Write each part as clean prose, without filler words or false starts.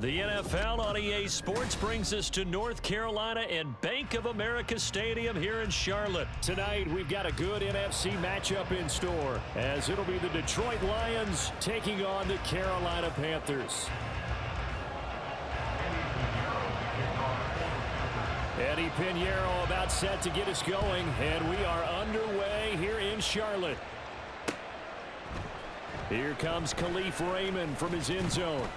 The NFL on EA Sports brings us to North Carolina and Bank of America Stadium here in Charlotte. Tonight, we've got a good NFC matchup in store, as it'll be the Detroit Lions taking on the Carolina Panthers. Eddie Pinheiro about set to get us going, and we are underway here in Charlotte. Here comes Khalif Raymond from his end zone.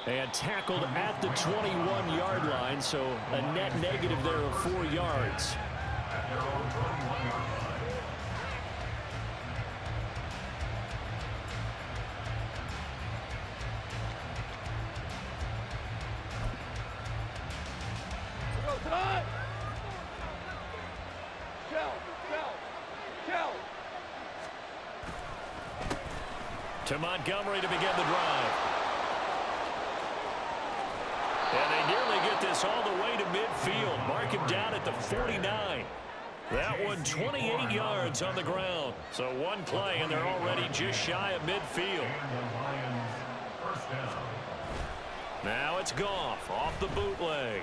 And tackled at the 21-yard line, so a net negative there of 4 yards. To Montgomery to begin the drive. And they nearly get this all the way to midfield. Mark him down at the 49. That one 28 yards on the ground. So one play, and they're already just shy of midfield. Now it's Goff off the bootleg.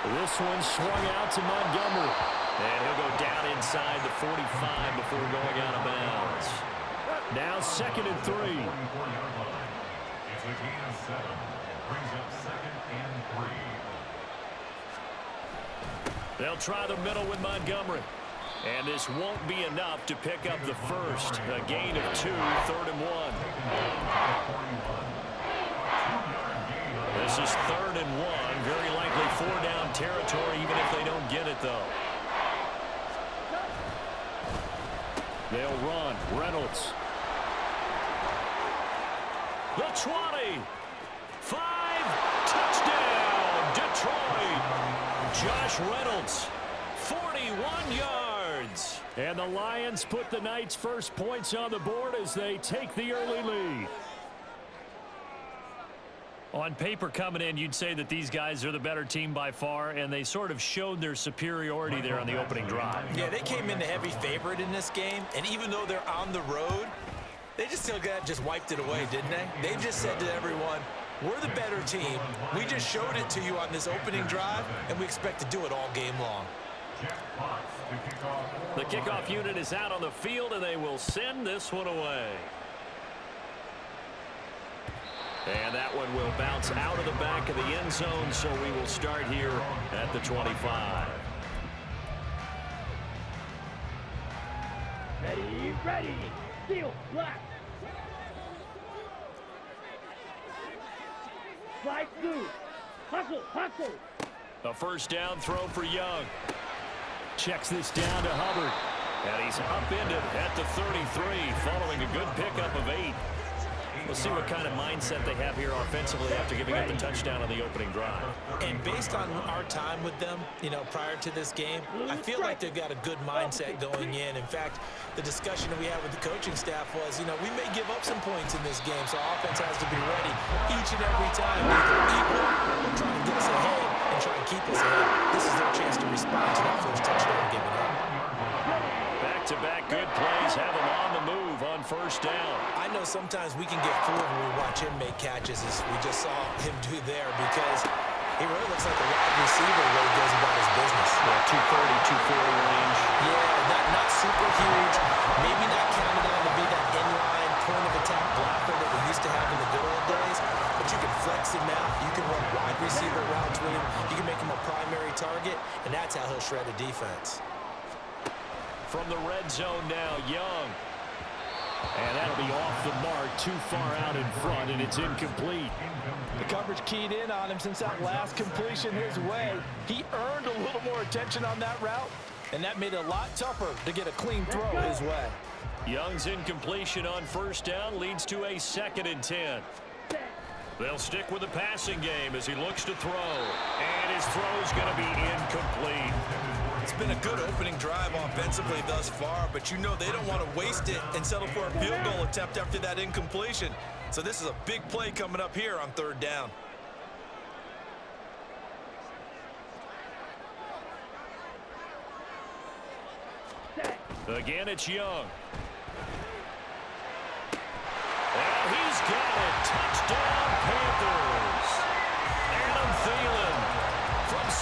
This one swung out to Montgomery. And he'll go down inside the 45 before going out of bounds. Now 2nd and 3. It's a gain of 7. Brings up 2nd and 3. They'll try the middle with Montgomery. And this won't be enough to pick up the first. A gain of 2, 3rd and 1. This is 3rd and 1. Very likely 4-down territory, even if they don't get it, though. They'll run. Reynolds. The 20. 5. Touchdown, Detroit. Josh Reynolds, 41 yards. And the Lions put the night's first points on the board as they take the early lead. On paper coming in, you'd say that these guys are the better team by far, and they sort of showed their superiority there on the opening drive. Yeah, they came in the heavy favorite in this game, and even though they're on the road, they just wiped it away, didn't they? They just said to everyone, we're the better team. We just showed it to you on this opening drive, and we expect to do it all game long. The kickoff unit is out on the field, and they will send this one away. And that one will bounce out of the back of the end zone, so we will start here at the 25. Ready, steel, black. Slide through. Hustle. A first down throw for Young. Checks this down to Hubbard. And he's upended at the 33, following a good pickup of 8. We'll see what kind of mindset they have here offensively after giving up the touchdown on the opening drive. And based on our time with them, prior to this game, I feel like they've got a good mindset going in. In fact, the discussion that we had with the coaching staff was, we may give up some points in this game, so offense has to be ready each and every time, either equal or try and get us ahead and try and keep us ahead. This is their chance to respond to that first touchdown given up. Back-to-back good plays have them on the move on first down. I know sometimes we can get fooled when we watch him make catches, as we just saw him do there, because he really looks like a wide receiver the way he goes about his business. Yeah, 230, 240 range. Yeah, not super huge. Maybe not counted on to be that inline point-of-attack blocker that we used to have in the good old days, but you can flex him out. You can run wide receiver routes with him. You can make him a primary target, and that's how he'll shred a defense. From the red zone now, Young. And that'll be off the mark, too far out in front, and it's incomplete. The coverage keyed in on him since that last completion his way. He earned a little more attention on that route, and that made it a lot tougher to get a clean throw his way. Young's incompletion on first down leads to a 2nd and 10. They'll stick with the passing game as he looks to throw. And his throw's going to be incomplete. It's been a good opening drive offensively thus far, but they don't want to waste it and settle for a field goal attempt after that incompletion. So this is a big play coming up here on 3rd down. Again, it's Young. And he's got it. Touchdown, Panthers.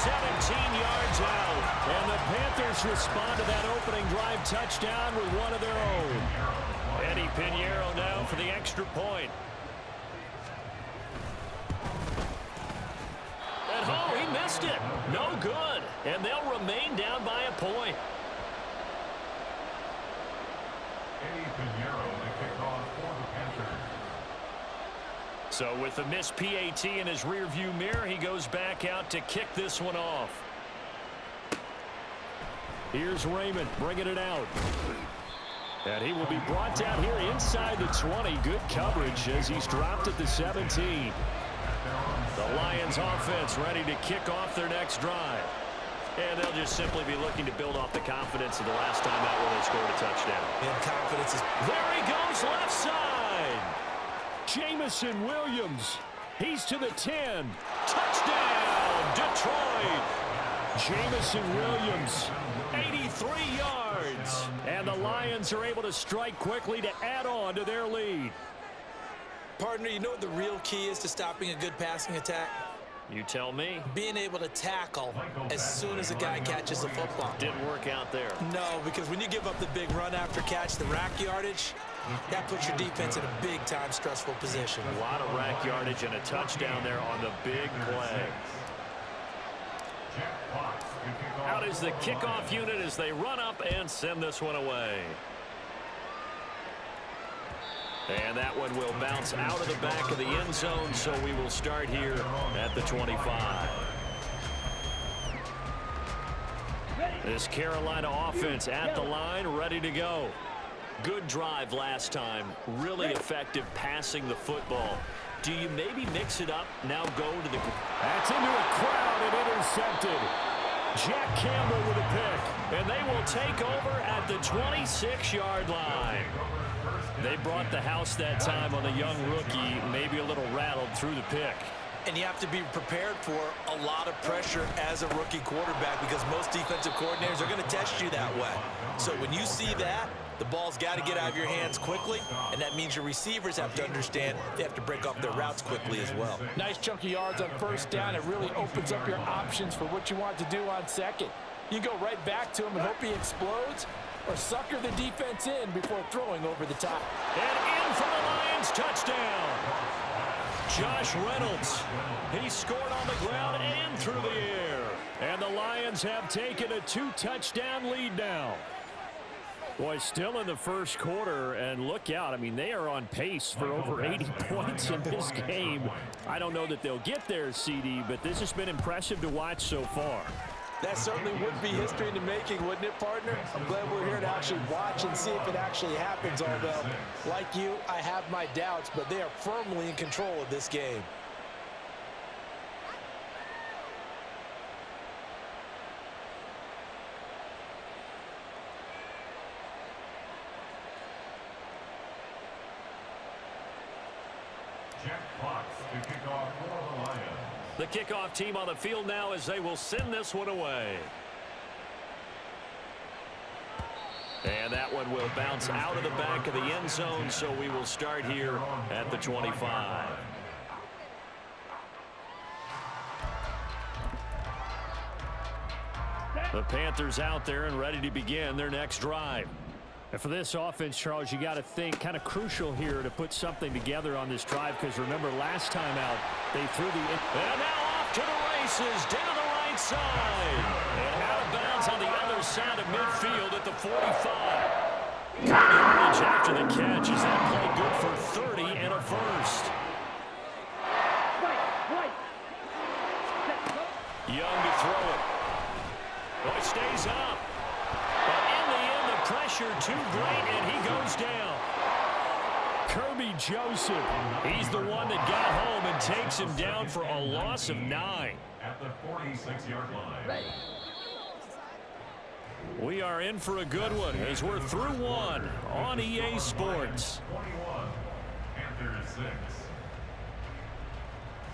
17 yards out. And the Panthers respond to that opening drive touchdown with one of their own. Eddie Pinheiro now for the extra point. And oh, he missed it. No good. And they'll remain down by a point. Eddie Pinheiro, the kickoff for the Panthers. So with the missed PAT in his rearview mirror, he goes back out to kick this one off. Here's Raymond bringing it out. And he will be brought down here inside the 20. Good coverage as he's dropped at the 17. The Lions offense ready to kick off their next drive. And they'll just simply be looking to build off the confidence of the last time out when they scored a touchdown. And confidence is... There he goes left side. Jamison Williams. He's to the 10. Touchdown, Detroit. Jamison Williams, 83 yards. And the Lions are able to strike quickly to add on to their lead. Partner, you know what the real key is to stopping a good passing attack? You tell me. Being able to tackle as soon as a guy catches the football. Didn't work out there. No, because when you give up the big run after catch, the rack yardage, that puts your defense in a big-time stressful position. A lot of rack yardage and a touchdown there on the big play. Out is the kickoff unit as they run up and send this one away. And that one will bounce out of the back of the end zone, so we will start here at the 25. This Carolina offense at the line, ready to go. Good drive last time. Really effective passing the football. Do you maybe mix it up, now go to the... That's into a crowd and intercepted. Jack Campbell with a pick. And they will take over at the 26-yard line. They brought the house that time on the young rookie, maybe a little rattled through the pick. And you have to be prepared for a lot of pressure as a rookie quarterback because most defensive coordinators are going to test you that way. So when you see that, the ball's got to get out of your hands quickly, and that means your receivers have to understand they have to break off their routes quickly as well. Nice chunky yards on first down. It really opens up your options for what you want to do on second. You go right back to him and hope he explodes, or sucker the defense in before throwing over the top. And in for the Lions, touchdown. Josh Reynolds. He scored on the ground and through the air. And the Lions have taken a 2-touchdown lead now. Boy, still in the first quarter, and look out. I mean, they are on pace for over 80 points in this game. I don't know that they'll get there, CD, but this has been impressive to watch so far. That certainly would be history in the making, wouldn't it, partner? I'm glad we're here to actually watch and see if it actually happens, although, like you, I have my doubts, but they are firmly in control of this game. Jack Fox to kick off for the Lions. The kickoff team on the field now as they will send this one away. And that one will bounce out of the back of the end zone, so we will start here at the 25. The Panthers out there and ready to begin their next drive. And for this offense, Charles, you got to think kind of crucial here to put something together on this drive, because remember last time out they threw the... And now off to the races down the right side. And out of bounds on the other side of midfield at the 45. Yardage after the catch. Is that play good for 30 and a first? Young to throw it. Well, it stays up. But in the end, the pressure too great, and he goes down. Kirby Joseph, he's the one that got home and takes him down for a loss of 9. At the 46-yard line. We are in for a good one as we're through one on EA Sports. 21, Panthers 6.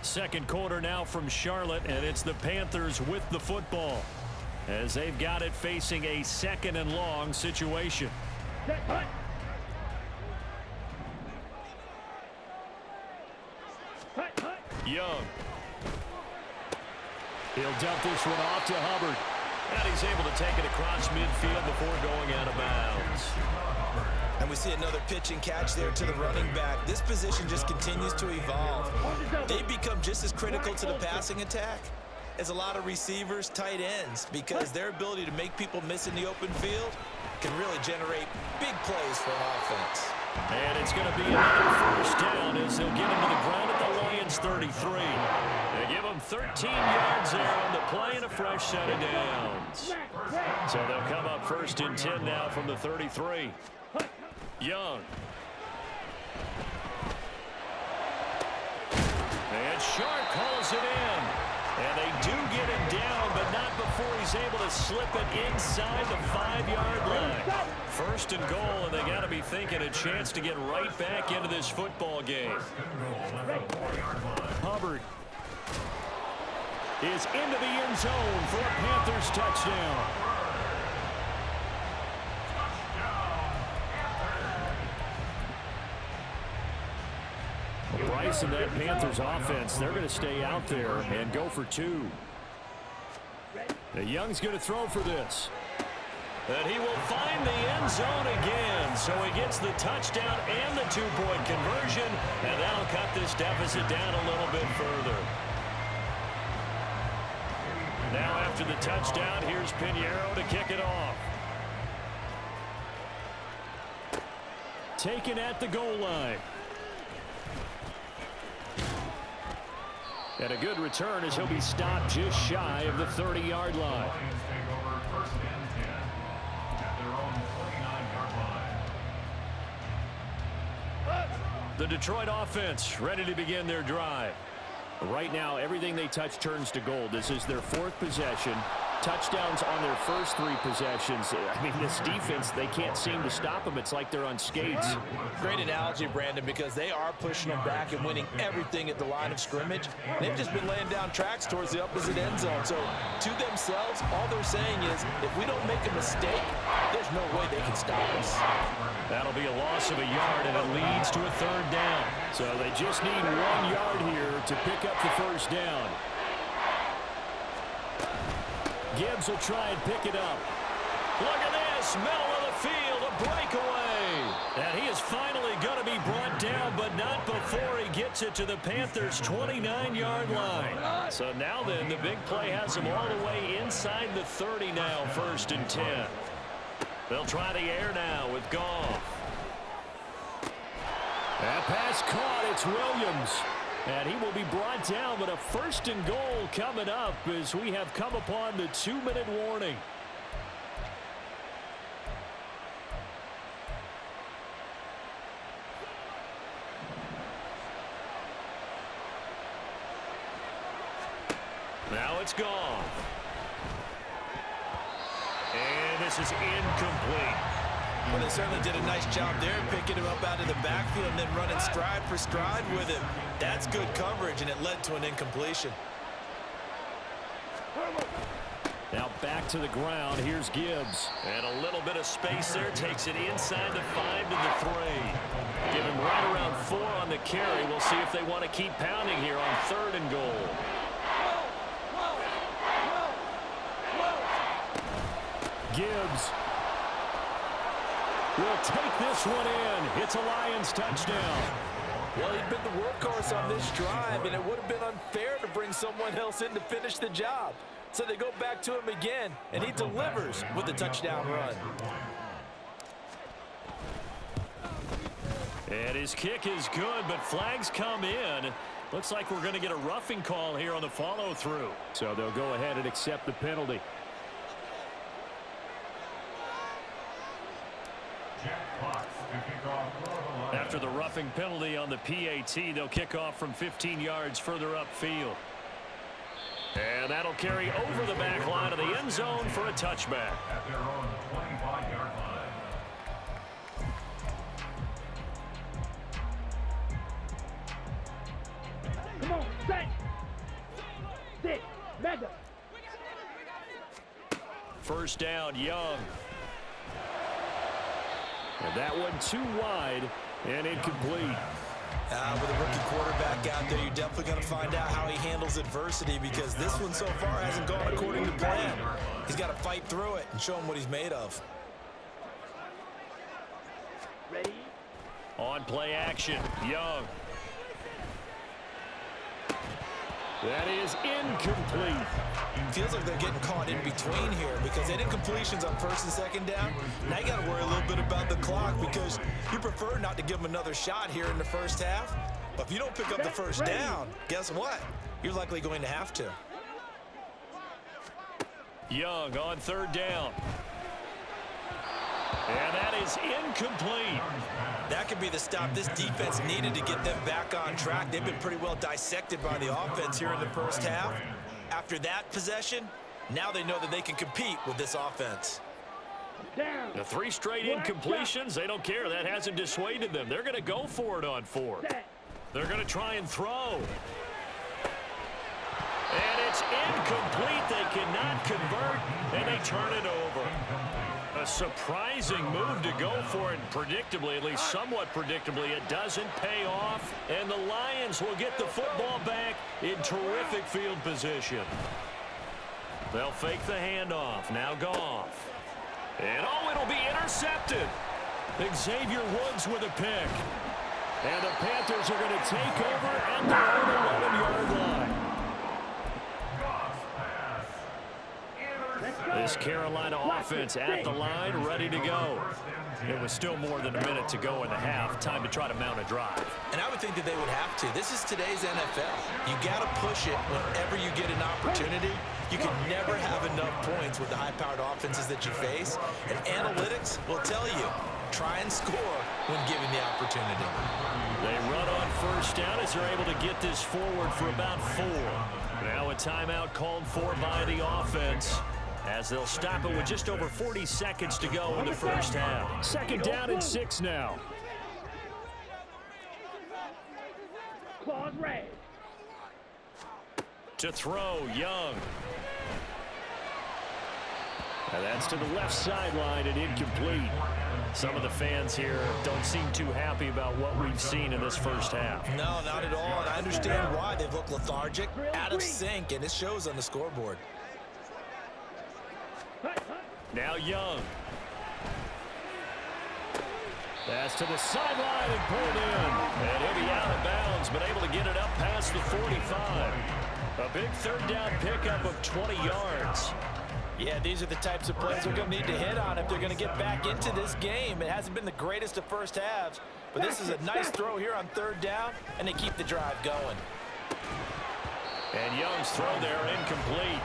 Second quarter now from Charlotte, and it's the Panthers with the football as they've got it facing a 2nd and long situation. Young. He'll dump this one off to Hubbard. And he's able to take it across midfield before going out of bounds. And we see another pitch and catch there to the running back. This position just continues to evolve. They become just as critical to the passing attack as a lot of receivers, tight ends, because their ability to make people miss in the open field can really generate big plays for an offense. And it's going to be another first down as they'll get him to the ground at the Lions' 33. They give him 13 yards there on the play and a fresh set of downs. So they'll come up 1st and 10 now from the 33. Young. And Sharp calls it in. And they do get him down, but not before he's able to slip it inside the 5-yard line. 1st and goal, and they got to be thinking a chance to get right back into this football game. Hubbard is into the end zone for a Panthers touchdown. Bryce and that Panthers offense, they're going to stay out there and go for 2. Young's going to throw for this. And he will find the end zone again. So he gets the touchdown and the 2-point conversion, and that'll cut this deficit down a little bit further. Now after the touchdown, here's Pinheiro to kick it off. Taken at the goal line. And a good return as he'll be stopped just shy of the 30-yard line. The Detroit offense ready to begin their drive. Right now, everything they touch turns to gold. This is their 4th possession. Touchdowns on their first 3 possessions. I mean, this defense, they can't seem to stop them. It's like they're on skates. Great analogy, Brandon, because they are pushing them back and winning everything at the line of scrimmage. They've just been laying down tracks towards the opposite end zone. So to themselves, all they're saying is, if we don't make a mistake, there's no way they can stop us. That'll be a loss of a yard, and it leads to a 3rd down. So they just need 1 yard here to pick up the first down. Gibbs will try and pick it up. Look at this, middle of the field, a breakaway. And he is finally going to be brought down, but not before he gets it to the Panthers' 29-yard line. So now then, the big play has him all the way inside the 30 now, 1st and 10. They'll try the air now with Goff. That pass caught, it's Williams. And he will be brought down, but a 1st and goal coming up as we have come upon the 2-minute warning. Now it's gone. And this is incomplete. Well, they certainly did a nice job there, picking him up out of the backfield and then running stride for stride with him. That's good coverage, and it led to an incompletion. Now back to the ground. Here's Gibbs. And a little bit of space there. Takes it inside the 5 to the 3. Give him right around 4 on the carry. We'll see if they want to keep pounding here on 3rd and goal. Gibbs will take this one in. It's a Lions touchdown. Well, he'd been the workhorse on this drive, and it would have been unfair to bring someone else in to finish the job. So they go back to him again, and he delivers with the touchdown run. And his kick is good, but flags come in. Looks like we're going to get a roughing call here on the follow-through. So they'll go ahead and accept the penalty. After the roughing penalty on the PAT, they'll kick off from 15 yards further upfield. And that'll carry over the back line of the end zone for a touchback. At their own 25-yard line. Come on, set. Sit. Mega. First down, Young. And that one too wide and incomplete. With a rookie quarterback out there, you're definitely going to find out how he handles adversity because this one so far hasn't gone according to plan. He's got to fight through it and show him what he's made of. Ready? On play action, Young. That is incomplete. Feels like they're getting caught in between here because they did completions on first and second down. Now you got to worry a little bit about the clock because you prefer not to give them another shot here in the first half. But if you don't pick up the first down, guess what? You're likely going to have to. Young on third down. And that is incomplete. That could be the stop this defense needed to get them back on track. They've been pretty well dissected by the offense here in the first half. After that possession, now they know that they can compete with this offense. Down. The 3 straight incompletions, they don't care. That hasn't dissuaded them. They're going to go for it on 4th. They're going to try and throw. And it's incomplete. They cannot convert, and they turn it over. A surprising move to go for it. Predictably, at least somewhat predictably, it doesn't pay off. And the Lions will get the football back in terrific field position. They'll fake the handoff. Now Goff. And oh, it'll be intercepted. Xavier Woods with a pick. And the Panthers are going to take over at their own 11-yard line. This Carolina offense at the line, ready to go. It was still more than a minute to go in the half. Time to try to mount a drive. And I would think that they would have to. This is today's NFL. You got to push it whenever you get an opportunity. You can never have enough points with the high-powered offenses that you face. And analytics will tell you, try and score when given the opportunity. They run on first down as they're able to get this forward for about 4. Now a timeout called for by the offense, as they'll stop it with just over 40 seconds to go in the first half. Second down and 6 now. Claws raised. To throw, Young. And that's to the left sideline and incomplete. Some of the fans here don't seem too happy about what we've seen in this first half. No, not at all. And I understand why. They've looked lethargic, out of sync, and it shows on the scoreboard. Now Young. That's to the sideline and pulled in. And he'll be out of bounds, but able to get it up past the 45. A big third down pickup of 20 yards. Yeah, these are the types of plays they're going to need to hit on if they're going to get back into this game. It hasn't been the greatest of first halves, but this is a nice throw here on third down, and they keep the drive going. And Young's throw there incomplete.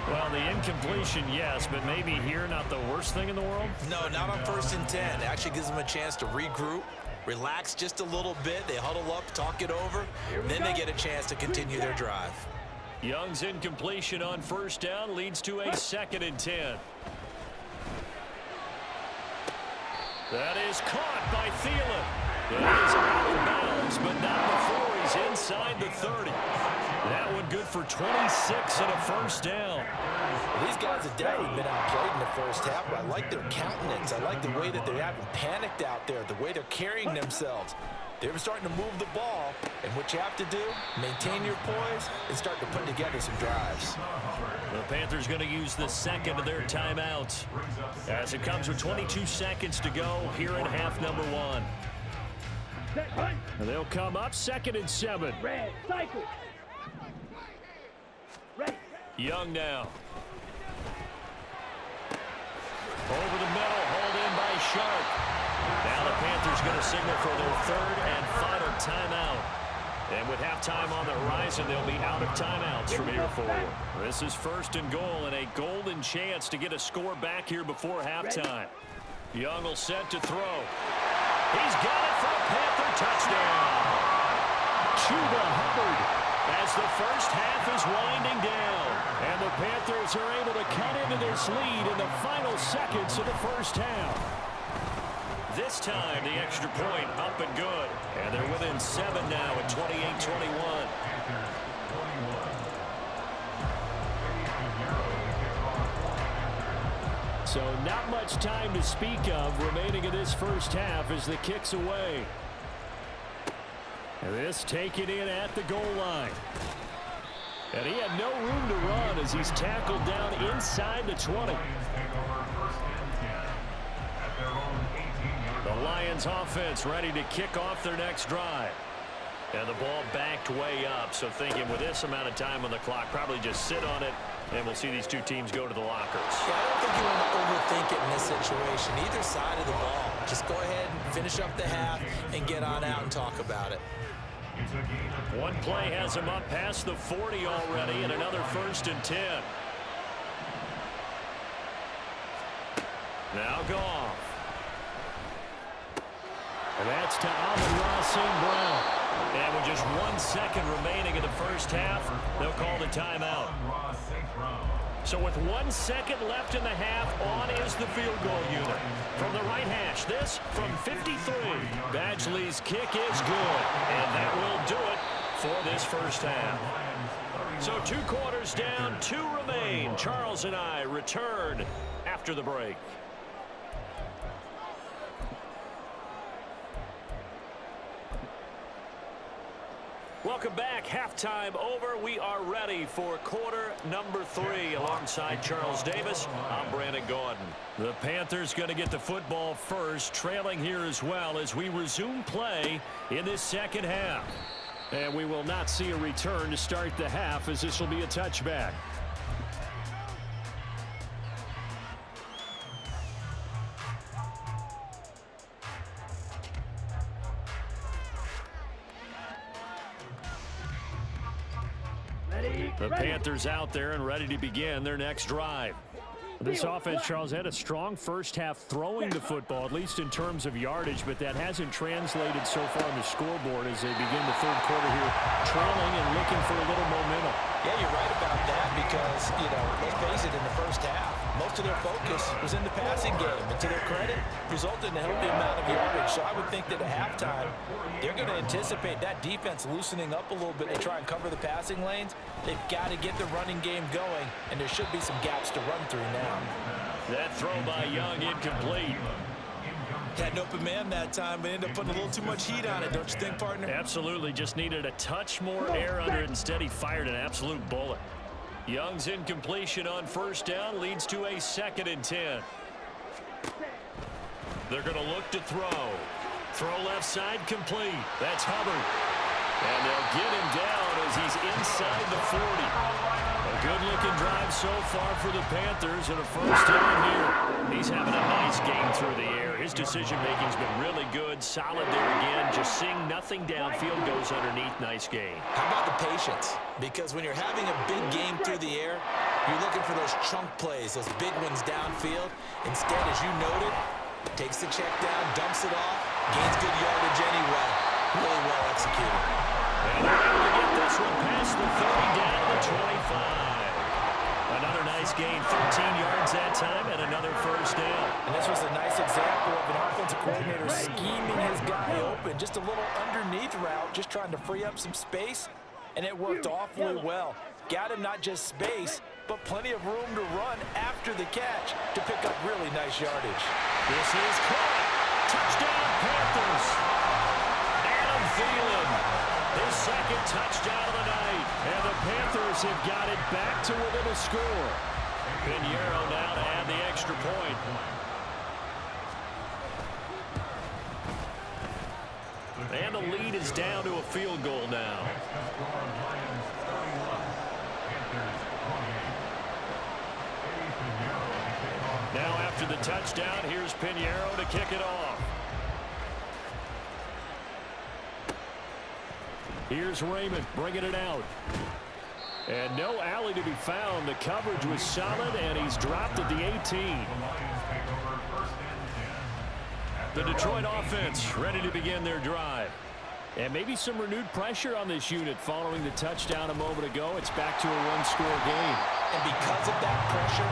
Well, the incompletion, yes, but maybe here not the worst thing in the world? No, not on 1st and 10. It actually gives them a chance to regroup, relax just a little bit. They huddle up, talk it over, then they get a chance to continue their drive. Young's incompletion on first down leads to a 2nd and 10. That is caught by Thielen. It is out of bounds, but not before he's inside the 30. That one good for 26 and a first down. These guys have definitely been outplayed in the first half, but I like their countenance. I like the way that they haven't panicked out there, the way they're carrying themselves. They're starting to move the ball, and what you have to do, maintain your poise and start to put together some drives. The Panthers going to use the second of their timeouts as it comes with 22 seconds to go here in half number 1. And they'll come up 2nd and 7. Red, cycle. Ready. Young now. Over the middle, hauled in by Sharp. Now the Panthers going to signal for their 3rd and final timeout. And with halftime on the horizon, they'll be out of timeouts from here forward. This is 1st and goal and a golden chance to get a score back here before halftime. Young will set to throw. He's got it for a Panther touchdown. Chuba Hubbard as the first half is winding down. And the Panthers are able to cut into this lead in the final seconds of the first half. This time, the extra point up and good. And they're within 7 now at 28-21. So not much time to speak of remaining in this first half as the kick's away. And this taken in at the goal line. And he had no room to run as he's tackled down inside the 20. The Lions offense ready to kick off their next drive. And the ball backed way up, so thinking with this amount of time on the clock, probably just sit on it, and we'll see these two teams go to the lockers. Yeah, I don't think you want to overthink it in this situation. Either side of the ball. Just go ahead and finish up the half and get on out and talk about it. One play has him up past the 40 already, and another 1st and 10. Now Goff. And that's to Amon-Ra St. Brown. And with just 1 second remaining in the first half, they'll call the timeout. So with 1 second left in the half, on is the field goal unit. From the right hash, this from 53. Badgley's kick is good, and that will do it for this first half. So 2 quarters down, 2 remain. Charles and I return after the break. Welcome back. Halftime over. We are ready for quarter number 3 alongside Charles Davis. I'm Brandon Gordon. The Panthers going to get the football first, trailing here as well as we resume play in this second half. And we will not see a return to start the half as this will be a touchback. The Panthers out there and ready to begin their next drive. This offense, Charles, had a strong first half throwing the football, at least in terms of yardage, but that hasn't translated so far on the scoreboard as they begin the third quarter here, trailing and looking for a little momentum. Yeah, you're right about that because, let's face it, in the first half, most of their focus was in the passing game. And to their credit, resulted in a healthy amount of yardage. So I would think that at halftime, they're going to anticipate that defense loosening up a little bit to try and cover the passing lanes. They've got to get the running game going, and there should be some gaps to run through now. That throw by Young incomplete. Had an open man that time, but ended up putting a little too much heat on it, don't you think, partner? Absolutely. Just needed a touch more air under it. Instead, he fired an absolute bullet. Young's incompletion on first down leads to a 2nd and 10. They're going to look to throw. Throw left side complete. That's Hubbard. And they'll get him down as he's inside the 40. A good-looking drive so far for the Panthers and a first down here. He's having a nice game through the air. His decision-making's been really good. Solid there again. Just seeing nothing downfield, goes underneath. Nice gain. How about the patience? Because when you're having a big game through the air, you're looking for those chunk plays, those big ones downfield. Instead, as you noted, takes the check down, dumps it off, gains good yardage anyway. Really well executed. And they're able to get this one past the 30 down to the 25. Another nice gain, 13 yards that time, and another first down. And this was a nice example of an offensive coordinator scheming his guy open. Just a little underneath route, just trying to free up some space, and it worked awfully well. Got him not just space, but plenty of room to run after the catch to pick up really nice yardage. This is caught. Touchdown, Panthers. Adam Thielen, his 2nd touchdown of the night. And the Panthers have got it back to within a score. Pinheiro now to add the extra point. And the lead is down to a field goal now. Now after the touchdown, here's Pinheiro to kick it off. Here's Raymond bringing it out. And no alley to be found. The coverage was solid, and he's dropped at the 18. The Detroit offense ready to begin their drive. And maybe some renewed pressure on this unit following the touchdown a moment ago. It's back to a one-score game. And because of that pressure,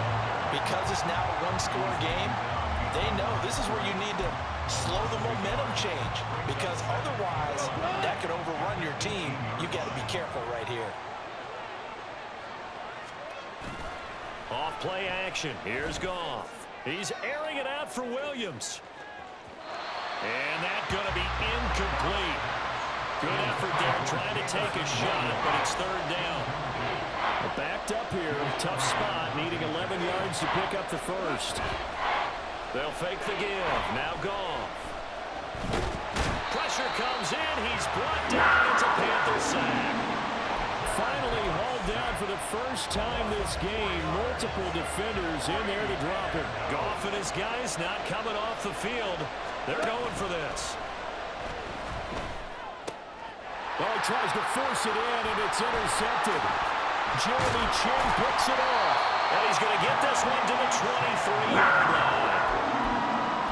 because it's now a one-score game, they know this is where you need to slow the momentum change, because otherwise that could overrun your team. You've got to be careful right here. Off play action. Here's Goff. He's airing it out for Williams. And that's going to be incomplete. Good effort there, trying to take a shot, but it's third down. Backed up here, tough spot, needing 11 yards to pick up the first. They'll fake the give, now Goff. Pressure comes in, he's brought down, it's a Panther sack. Finally hauled down for the first time this game. Multiple defenders in there to drop him. Goff and his guys not coming off the field. They're going for this. Well, he tries to force it in, and it's intercepted. Jeremy Chin picks it off. And he's going to get this one to the 23-yard line.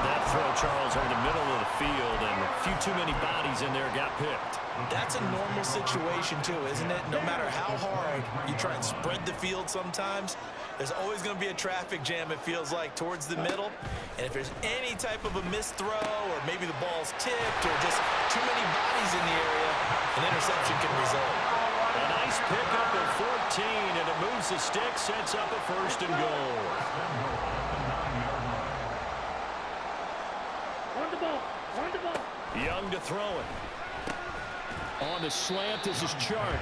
That throw, Charles, over the middle of the field, and a few too many bodies in there got picked. That's a normal situation, too, isn't it? No matter how hard you try and spread the field sometimes, there's always going to be a traffic jam, it feels like, towards the middle. And if there's any type of a missed throw, or maybe the ball's tipped, or just too many bodies in the area, an interception can result. A nice pickup of 14, and it moves the stick, sets up a first and goal. On the ball. On the ball. Young to throw it. On the slant, this is Chark.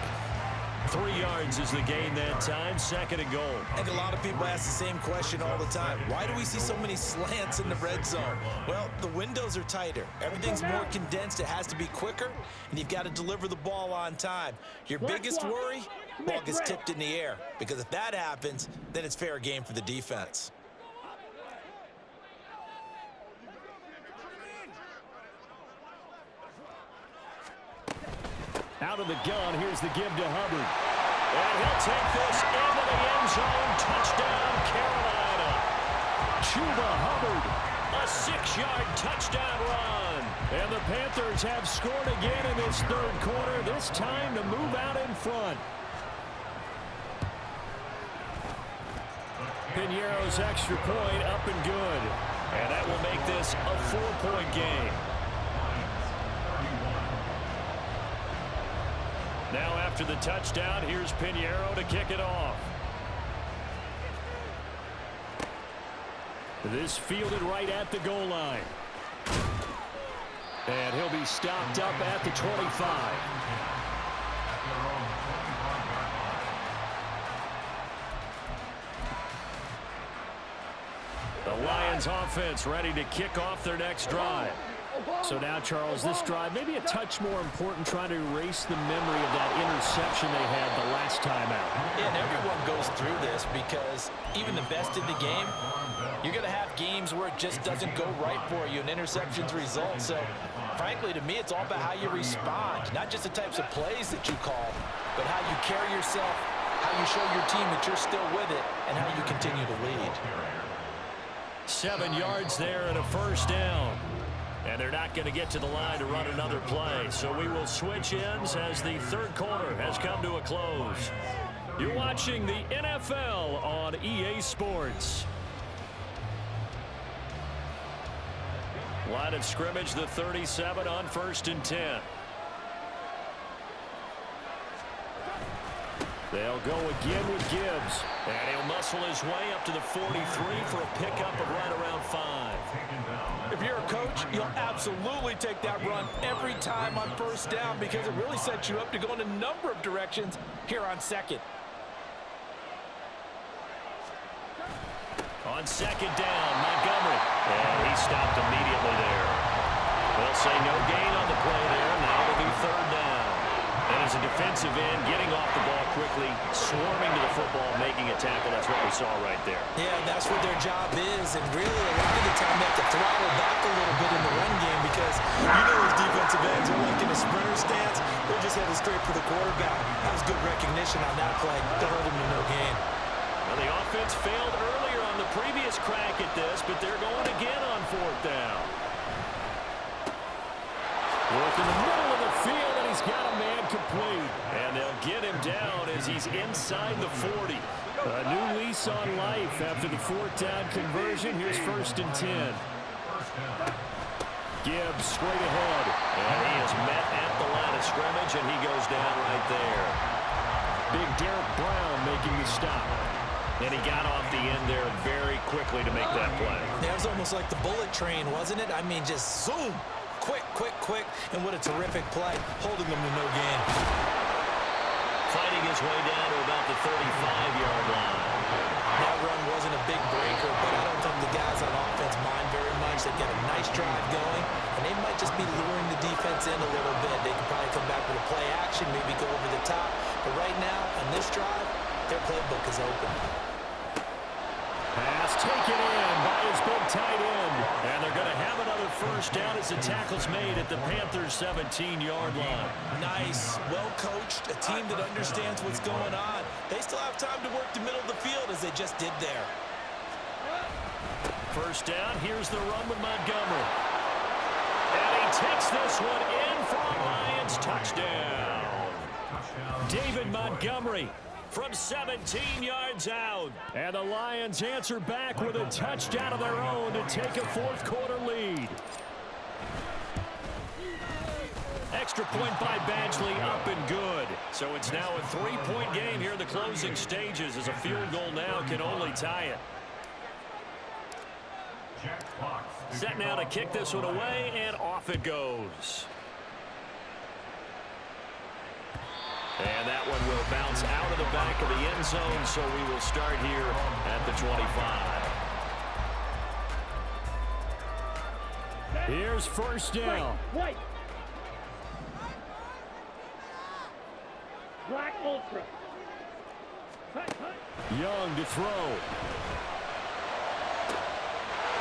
3 yards is the gain that time, second and goal. I think a lot of people ask the same question all the time. Why do we see so many slants in the red zone? Well, the windows are tighter. Everything's more condensed. It has to be quicker, and you've got to deliver the ball on time. Your biggest worry, ball gets tipped in the air, because if that happens, then it's fair game for the defense. Out of the gun, here's the give to Hubbard. And he'll take this into the end zone. Touchdown, Carolina. Chuba Hubbard. A 6-yard touchdown run. And the Panthers have scored again in this third quarter, this time to move out in front. Piñeiro's extra point up and good. And that will make this a 4-point game. Now after the touchdown, here's Piñeiro to kick it off. This fielded right at the goal line. And he'll be stopped up at the 25. The Lions offense ready to kick off their next drive. So now, Charles, this drive maybe a touch more important, trying to erase the memory of that interception they had the last time out. Yeah, and everyone goes through this because even the best in the game, you're going to have games where it just doesn't go right for you, and interceptions result. So, frankly, to me, it's all about how you respond, not just the types of plays that you call, but how you carry yourself, how you show your team that you're still with it, and how you continue to lead. 7 yards there and a first down. And they're not going to get to the line to run another play. So we will switch ends as the third quarter has come to a close. You're watching the NFL on EA Sports. Line of scrimmage, the 37 on 1st and 10. They'll go again with Gibbs. And he'll muscle his way up to the 43 for a pickup of right around 5. If you're a coach, you'll absolutely take that run every time on first down because it really sets you up to go in a number of directions here on second. On second down, Montgomery. And he stopped immediately there. They'll say no gain on the play there. Now it'll be third down. And as a defensive end, getting off the ball quickly, swarming to the football, making a tackle. That's what we saw right there. Yeah, that's what their job is. And really, a lot of the time, they have to throttle back a little bit in the run game because you know those defensive ends are like in a sprinter stance. They're just headed straight for the quarterback. That was good recognition on that play to hold him to no gain. Well, the offense failed earlier on the previous crack at this, but they're going again on fourth down. Work in the middle of the field, and he's got a man complete. And they'll get him down as he's inside the 40. A new lease on life after the fourth down conversion. Here's 1st and 10. Gibbs straight ahead. And he is met at the line of scrimmage, and he goes down right there. Big Derek Brown making the stop. And he got off the end there very quickly to make that play. That was almost like the bullet train, wasn't it? I mean, just zoom. quick, and what a terrific play, holding them to no gain. Fighting his way down to about the 35-yard line. That run wasn't a big breaker, but I don't think the guys on offense mind very much. They've got a nice drive going, and they might just be luring the defense in a little bit. They can probably come back with a play action, maybe go over the top. But right now, on this drive, their playbook is open. Pass taken in by his big tight end. And they're going to have another first down as the tackle's made at the Panthers' 17-yard line. Nice, well-coached, a team that understands what's going on. They still have time to work the middle of the field as they just did there. First down, here's the run with Montgomery. And he takes this one in for a Lions touchdown. David Montgomery from 17 yards out. And the Lions answer back with a touchdown of their own to take a fourth-quarter lead. Extra point by Badgley, up and good. So it's now a three-point game here in the closing stages as a field goal now can only tie it. Set now to kick this one away, and off it goes. And that one will bounce out of the back of the end zone, so we will start here at the 25. Here's first down. White. Black Ultra. Young to throw.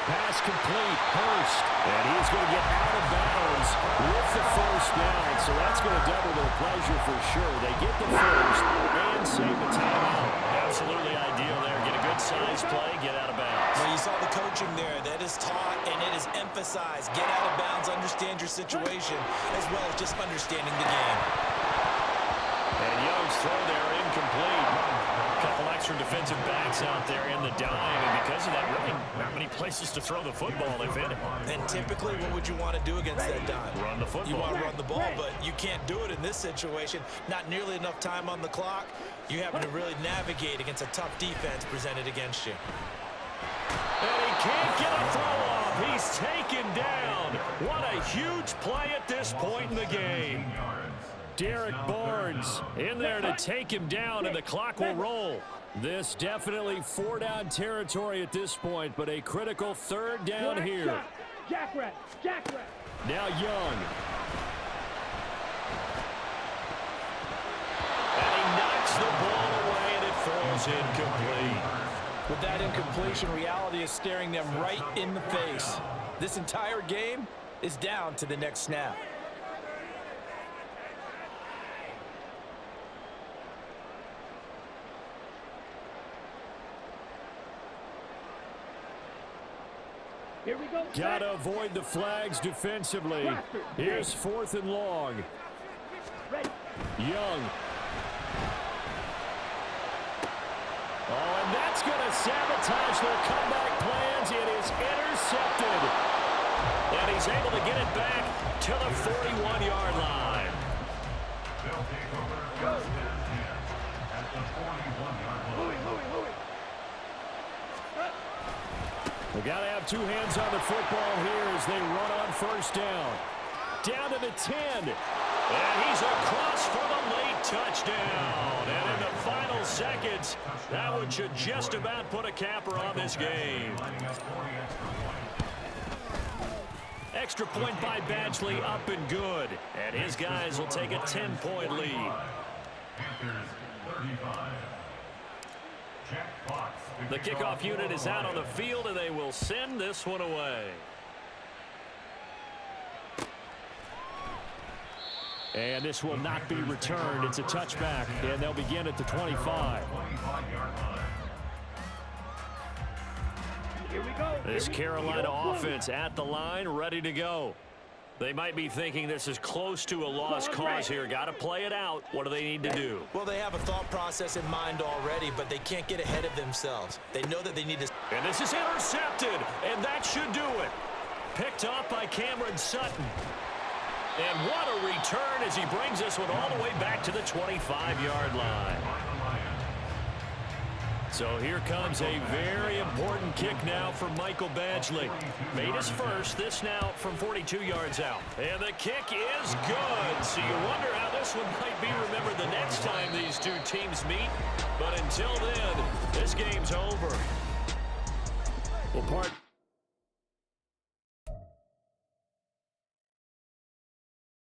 Pass complete. Hurst. And he's going to get out of bounds with the first down. So that's going to double their pleasure for sure. They get the first and save the timeout. Absolutely ideal there. Get a good size play. Get out of bounds. Well, you saw the coaching there. That is taught and it is emphasized. Get out of bounds. Understand your situation as well as just understanding the game. And Young's throw there incomplete. A couple extra defensive backs out there in the dime, and because of that, really not many places to throw the football if any. And typically, what would you want to do against that dime? Run the football. You want to run the ball, but you can't do it in this situation. Not nearly enough time on the clock. You have to really navigate against a tough defense presented against you. And he can't get a throw off. He's taken down. What a huge play at this point in the game. Derek Barnes in there to take him down, and the clock will roll. This definitely four-down territory at this point, but a critical third down here. Jackrabbit. Now Young. And he knocks the ball away, and it falls incomplete. With that incompletion, reality is staring them right in the face. This entire game is down to the next snap. Here we go. Gotta avoid the flags defensively. Here's fourth and long. Ready. Young. Oh, and that's going to sabotage their comeback plans. It is intercepted. And he's able to get it back to the 41-yard line. They'll take over first and 10 at the 41-yard line. Louis. They got to have two hands on the football here as they run on first down. Down to the 10. And he's across for the late touchdown. And in the final seconds, that one should just about put a capper on this game. Extra point by Badgley, up and good. And his guys will take a 10-point lead. Panthers 35. Jack Fox. The kickoff unit is out on the field, and they will send this one away. And this will not be returned. It's a touchback, and they'll begin at the 25. Here we go. This Carolina offense at the line, ready to go. They might be thinking this is close to a lost cause here. Got to play it out. What do they need to do? Well, they have a thought process in mind already, but they can't get ahead of themselves. They know that they need to... And this is intercepted, and that should do it. Picked up by Cameron Sutton. And what a return as he brings this one all the way back to the 25-yard line. So here comes a very important kick now for Michael Badgley. Made his first, this now from 42 yards out. And the kick is good. So you wonder how this one might be remembered the next time these two teams meet. But until then, this game's over. Well, part